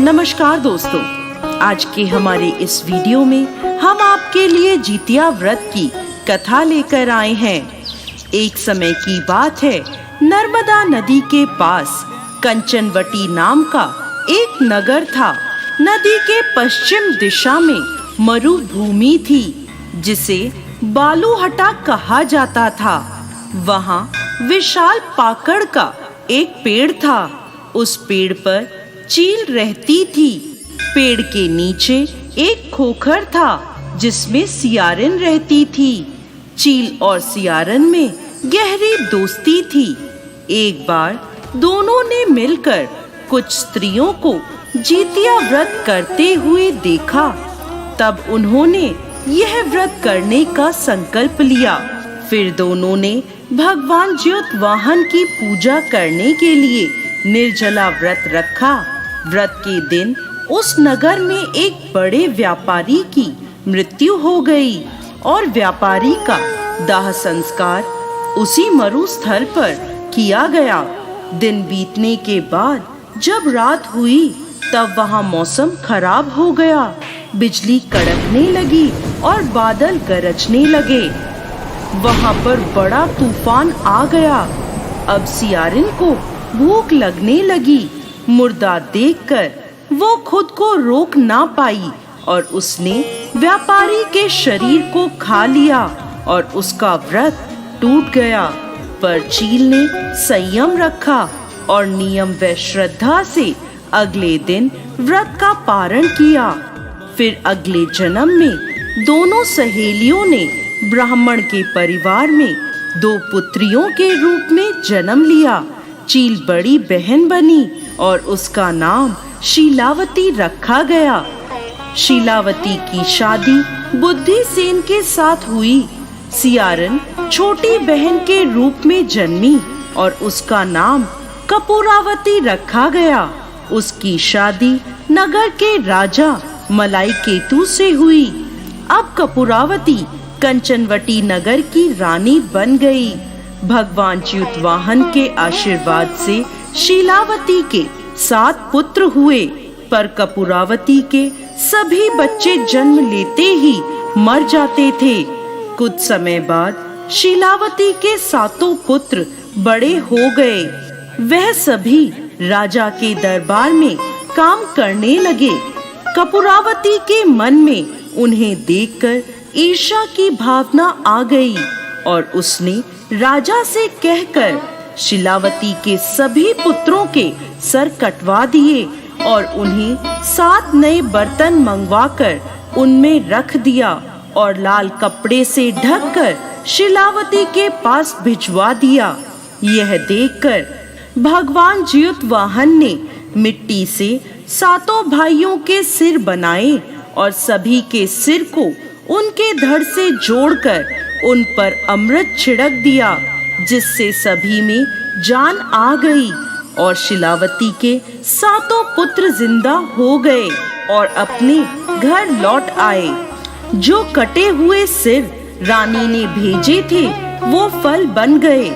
नमस्कार दोस्तों, आज के हमारे इस वीडियो में हम आपके लिए जितिया व्रत की कथा लेकर आए हैं। एक समय की बात है, नर्मदा नदी के पास कंचनवटी नाम का एक नगर था। नदी के पश्चिम दिशा में मरुभूमि थी जिसे बालूहटा कहा जाता था। वहाँ विशाल पाकड़ का एक पेड़ था। उस पेड़ पर चील रहती थी। पेड़ के नीचे एक खोखर था जिसमें सियारिन रहती थी। चील और सियारिन में गहरी दोस्ती थी। एक बार दोनों ने मिलकर कुछ स्त्रियों को जितिया व्रत करते हुए देखा। तब उन्होंने यह व्रत करने का संकल्प लिया। फिर दोनों ने भगवान ज्योतवाहन की पूजा करने के लिए निर्जला व्रत रखा। व्रत के दिन उस नगर में एक बड़े व्यापारी की मृत्यु हो गई और व्यापारी का दाह संस्कार उसी मरुस्थल पर किया गया। दिन बीतने के बाद जब रात हुई तब वहाँ मौसम खराब हो गया। बिजली कड़कने लगी और बादल गरजने लगे। वहाँ पर बड़ा तूफान आ गया। अब सियारिन को भूख लगने लगी। मुर्दा देखकर वो खुद को रोक ना पाई और उसने व्यापारी के शरीर को खा लिया और उसका व्रत टूट गया। पर चील ने संयम रखा और नियम व श्रद्धा से अगले दिन व्रत का पारण किया। फिर अगले जन्म में दोनों सहेलियों ने ब्राह्मण के परिवार में 2 पुत्रियों के रूप में जन्म लिया। चील बड़ी बहन बनी और उसका नाम शीलावती रखा गया। शीलावती की शादी बुद्धिसेन के साथ हुई। सियारिन छोटी बहन के रूप में जन्मी और उसका नाम कपूरावती रखा गया। उसकी शादी नगर के राजा मलाईकेतु से हुई। अब कपूरावती कंचनवटी नगर की रानी बन गई। भगवान ज्योतवाहन के आशीर्वाद से शीलावती के 7 पुत्र हुए, पर कपूरावती के सभी बच्चे जन्म लेते ही मर जाते थे। कुछ समय बाद शीलावती के 7 पुत्र बड़े हो गए। वह सभी राजा के दरबार में काम करने लगे। कपूरावती के मन में उन्हें देखकर ईर्ष्या की भावना आ गई और उसने राजा से कहकर शीलावती के सभी पुत्रों के सर कटवा दिए और उन्हें 7 नए बर्तन मंगवाकर उनमें रख दिया और लाल कपड़े से ढककर शीलावती के पास भिजवा दिया। यह देखकर भगवान ज्योतवाहन ने मिट्टी से 7 भाइयों के सिर बनाए और सभी के सिर को उनके धड़ से जोड़कर उन पर अमृत छिड़क दिया, जिससे सभी में जान आ गई और शीलावती के 7 पुत्र जिंदा हो गए और अपने घर लौट आए। जो कटे हुए सिर रानी ने भेजे थे वो फल बन गए।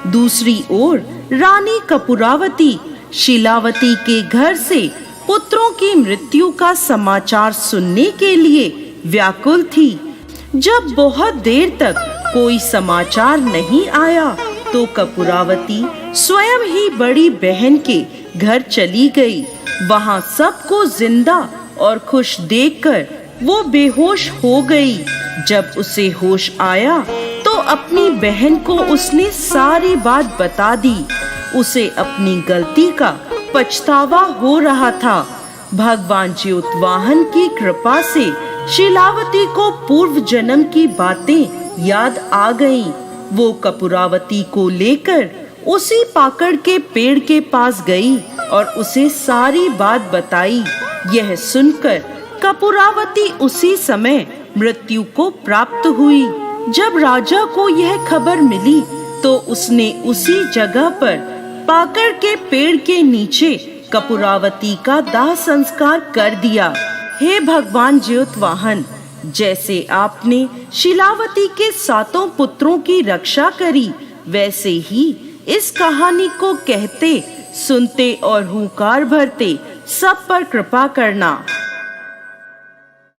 दूसरी ओर रानी कपूरावती शीलावती के घर से पुत्रों की मृत्यु का समाचार सुनने के लिए व्याकुल थी। जब बहुत देर तक कोई समाचार नहीं आया तो कपूरावती स्वयं ही बड़ी बहन के घर चली गई। वहाँ सबको जिंदा और खुश देखकर वो बेहोश हो गई। जब उसे होश आया तो अपनी बहन को उसने सारी बात बता दी। उसे अपनी गलती का पछतावा हो रहा था। भगवान ज्योतवाहन की कृपा से शीलावती को पूर्व जन्म की बातें याद आ गईं। वो कपूरावती को लेकर उसी पाकड़ के पेड़ के पास गई और उसे सारी बात बताई। यह सुनकर कपूरावती उसी समय मृत्यु को प्राप्त हुई। जब राजा को यह खबर मिली तो उसने उसी जगह पर पाकड़ के पेड़ के नीचे कपूरावती का दाह संस्कार कर दिया। हे भगवान ज्योतवाहन, जैसे आपने शीलावती के 7 पुत्रों की रक्षा करी, वैसे ही इस कहानी को कहते, सुनते और हुंकार भरते सब पर कृपा करना।